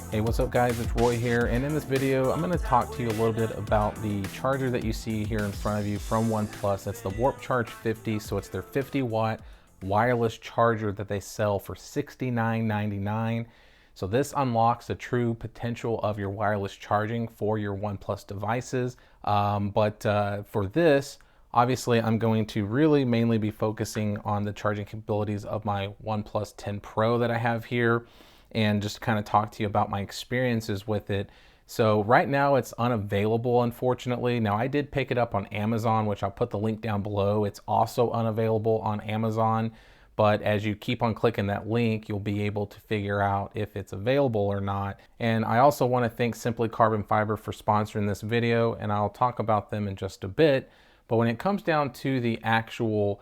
Hey, what's up guys, it's Roy here, and in this video I'm going to talk to you a little bit about the charger that you see here in front of you from OnePlus. That's the Warp Charge 50, so it's their 50-watt wireless charger that they sell for $69.99. So this unlocks the true potential of your wireless charging for your OnePlus devices. For this, obviously I'm going to really mainly be focusing on the charging capabilities of my OnePlus 10 Pro that I have here, and just kind of talk to you about my experiences with it. So right now it's unavailable, unfortunately. Now I did pick it up on Amazon, which I'll put the link down below. It's also unavailable on Amazon, but as you keep on clicking that link, you'll be able to figure out if it's available or not. And I also want to thank Simply Carbon Fiber for sponsoring this video, and I'll talk about them in just a bit. But when it comes down to the actual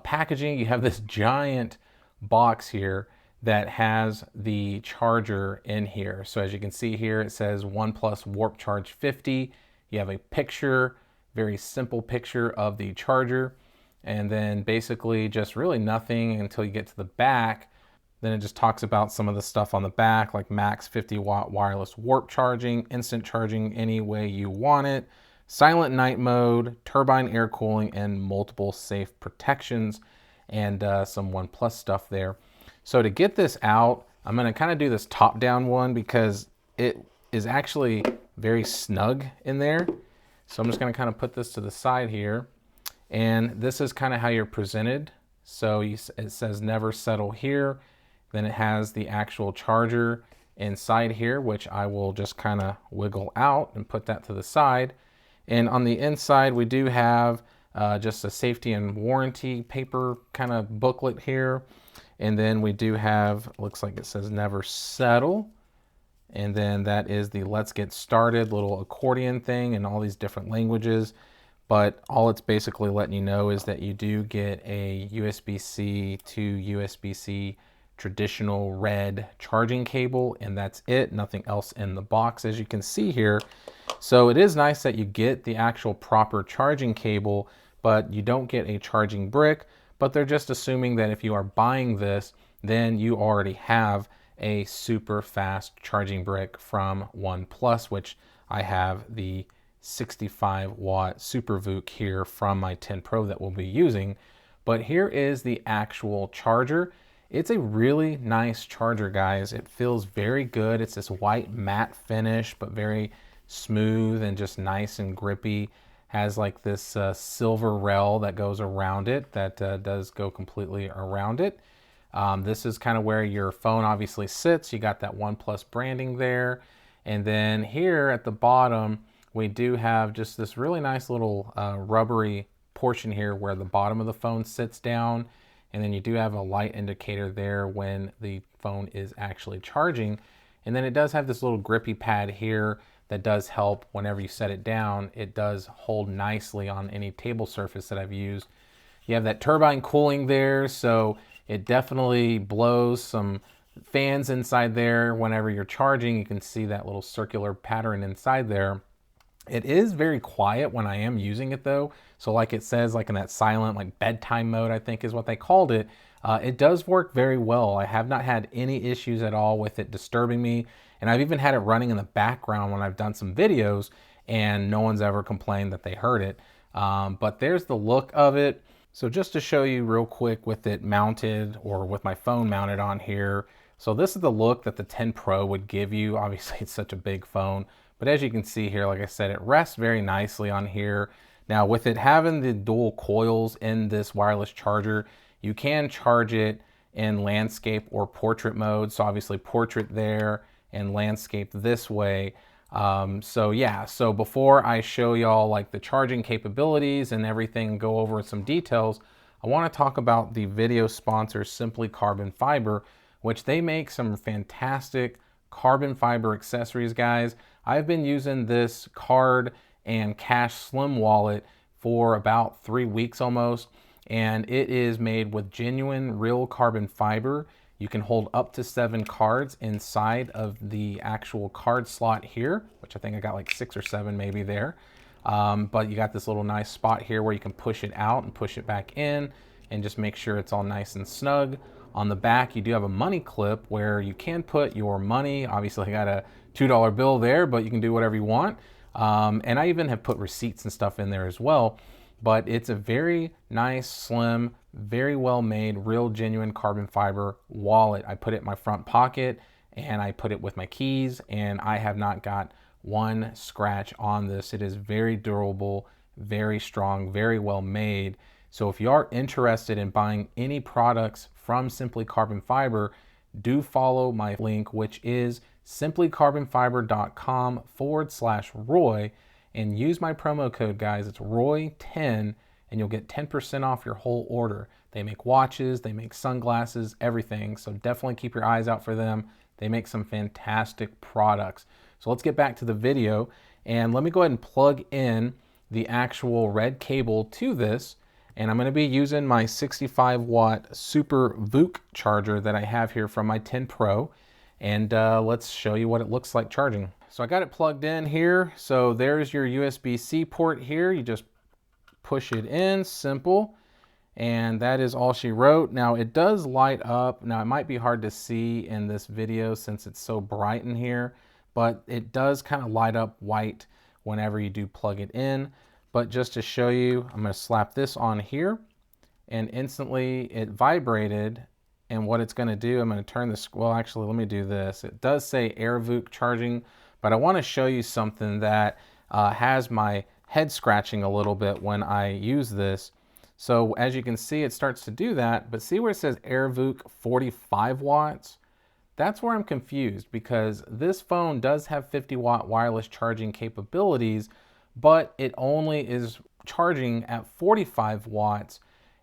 packaging, you have this giant box here that has the charger in here. So as you can see here, it says OnePlus Warp Charge 50. You have a picture, very simple picture of the charger, and then basically just really nothing until you get to the back. Then it just talks about some of the stuff on the back, like max 50-watt wireless warp charging, instant charging any way you want it, silent night mode, turbine air cooling, and multiple safe protections, and some OnePlus stuff there. So to get this out, I'm going to kind of do this top-down one because it is actually very snug in there. So I'm just going to kind of put this to the side here. And this is kind of how you're presented. So it says never settle here. Then it has the actual charger inside here, which I will just kind of wiggle out and put that to the side. And on the inside, we do have just a safety and warranty paper kind of booklet here. And then we do have, looks like it says never settle. And then that is the let's get started little accordion thing in all these different languages. But all it's basically letting you know is that you do get a USB-C to USB-C traditional red charging cable, and that's it, nothing else in the box, as you can see here. So it is nice that you get the actual proper charging cable, but you don't get a charging brick. But they're just assuming that if you are buying this, then you already have a super fast charging brick from OnePlus, which I have the 65-watt SuperVOOC here from my 10 Pro that we'll be using. But here is the actual charger. It's a really nice charger, guys. It feels very good. It's this white matte finish, but very smooth and just nice and grippy. Has like this silver rail that goes around it that does go completely around it. This is kind of where your phone obviously sits. You got that OnePlus branding there. And then here at the bottom, we do have just this really nice little rubbery portion here where the bottom of the phone sits down. And then you do have a light indicator there when the phone is actually charging. And then it does have this little grippy pad here that does help whenever you set it down. It does hold nicely on any table surface that I've used. You have that turbine cooling there, so it definitely blows some fans inside there whenever you're charging. You can see that little circular pattern inside there. It is very quiet when I am using it though. So like it says, like in that silent, like bedtime mode, I think is what they called it. It does work very well. I have not had any issues at all with it disturbing me. And I've even had it running in the background when I've done some videos and no one's ever complained that they heard it. But there's the look of it. So just to show you real quick with it mounted, or with my phone mounted on here. So this is the look that the 10 Pro would give you. Obviously it's such a big phone, but as you can see here, like I said, it rests very nicely on here. Now with it having the dual coils in this wireless charger, you can charge it in landscape or portrait mode. So obviously portrait there and landscape this way. So yeah, so before I show y'all like the charging capabilities and everything, go over some details, I want to talk about the video sponsor Simply Carbon Fiber, which they make some fantastic carbon fiber accessories, guys. I've been using this card and cash slim wallet for about 3 weeks almost, and it is made with genuine real carbon fiber. You can hold up to 7 cards inside of the actual card slot here, which I think I got like 6 or 7 maybe there. But you got this little nice spot here where you can push it out and push it back in and just make sure it's all nice and snug. On the back, you do have a money clip where you can put your money. Obviously, I got a $2 bill there, but you can do whatever you want. And I even have put receipts and stuff in there as well. But it's a very nice, slim, very well made, real genuine carbon fiber wallet. I put it in my front pocket and I put it with my keys, and I have not got one scratch on this. It is very durable, very strong, very well made. So if you are interested in buying any products from Simply Carbon Fiber, do follow my link, which is simplycarbonfiber.com/Roy, and use my promo code, guys. It's Roy10, and you'll get 10% off your whole order. They make watches, they make sunglasses, everything. So definitely keep your eyes out for them. They make some fantastic products. So let's get back to the video, and let me go ahead and plug in the actual red cable to this. And I'm going to be using my 65 watt super VOOC charger that I have here from my 10 Pro. And let's show you what it looks like charging. So I got it plugged in here. So there's your USB-C port here. You just push it in, simple. And that is all she wrote. Now it does light up. Now it might be hard to see in this video since it's so bright in here, but it does kind of light up white whenever you do plug it in. But just to show you, I'm going to slap this on here, and instantly it vibrated. And what it's going to do, I'm going to turn this, well actually let me do this. It does say Air VOOC charging, but I want to show you something that has my head scratching a little bit when I use this. So as you can see, it starts to do that, but see where it says Air VOOC 45 watts? That's where I'm confused, because this phone does have 50 watt wireless charging capabilities, but it only is charging at 45 watts.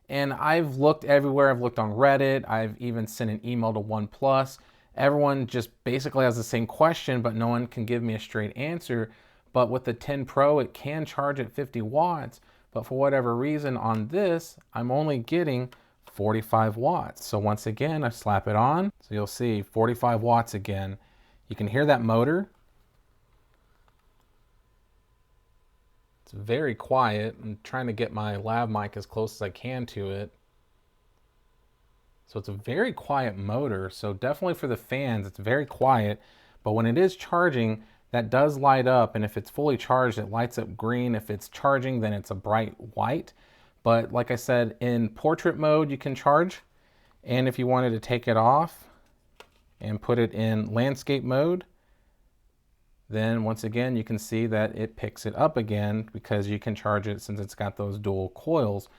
And I've looked everywhere. I've looked on Reddit. I've even sent an email to OnePlus. Everyone just basically has the same question, but no one can give me a straight answer. But with the 10 Pro, it can charge at 50 watts. But for whatever reason on this, I'm only getting 45 watts. So once again, I slap it on. So you'll see 45 watts again. You can hear that motor. It's very quiet. I'm trying to get my lav mic as close as I can to it. So it's a very quiet motor. So definitely for the fans, it's very quiet. But when it is charging, that does light up. And if it's fully charged, it lights up green. If it's charging, then it's a bright white. But like I said, in portrait mode, you can charge. And if you wanted to take it off and put it in landscape mode, then once again, you can see that it picks it up again because you can charge it since it's got those dual coils.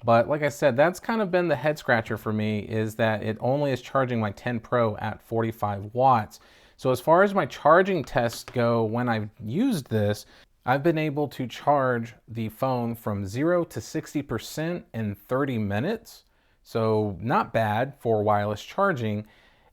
But like I said, that's kind of been the head scratcher for me, is that it only is charging my 10 Pro at 45 watts. So as far as my charging tests go, when I've used this, I've been able to charge the phone from 0 to 60% in 30 minutes. So not bad for wireless charging.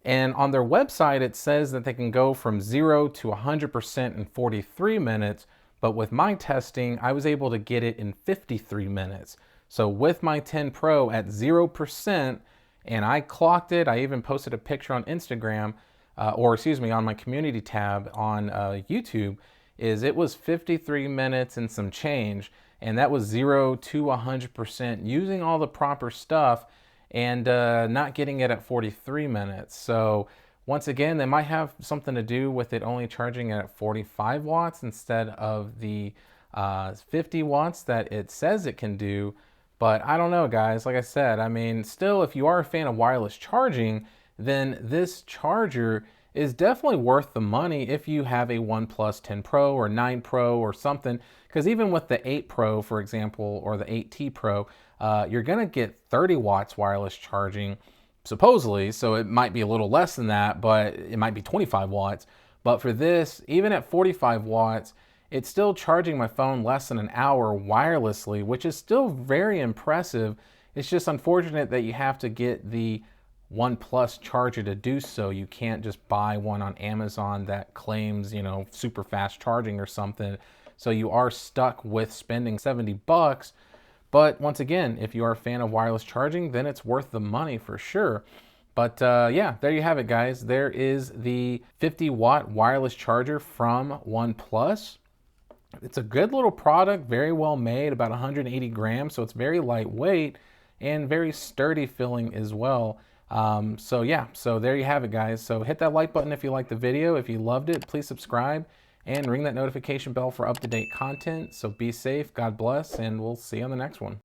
And on their website, it says that they can go from 0 to 100% in 43 minutes. But with my testing, I was able to get it in 53 minutes. So with my 10 Pro at 0%, and I clocked it, I even posted a picture on Instagram, on my community tab on YouTube, is it was 53 minutes and some change. And that was 0 to 100% using all the proper stuff, and not getting it at 43 minutes. So once again, they might have something to do with it only charging at 45 watts instead of the 50 watts that it says it can do. But I don't know, guys. Like I said, I mean, still, if you are a fan of wireless charging, then this charger is definitely worth the money if you have a OnePlus 10 Pro or 9 Pro or something. Because even with the 8 Pro, for example, or the 8T Pro, you're going to get 30 watts wireless charging, supposedly. So it might be a little less than that, but it might be 25 watts. But for this, even at 45 watts, it's still charging my phone less than an hour wirelessly, which is still very impressive. It's just unfortunate that you have to get the OnePlus charger to do so. You can't just buy one on Amazon that claims, you know, super fast charging or something. So you are stuck with spending 70 bucks. But once again, if you are a fan of wireless charging, then it's worth the money for sure. But yeah, there you have it, guys. There is the 50 watt wireless charger from OnePlus. It's a good little product, very well made, about 180 grams. So it's very lightweight and very sturdy feeling as well. So yeah, so there you have it, guys. So hit that like button if you liked the video. If you loved it, please subscribe and ring that notification bell for up-to-date content. So be safe, God bless, and we'll see you on the next one.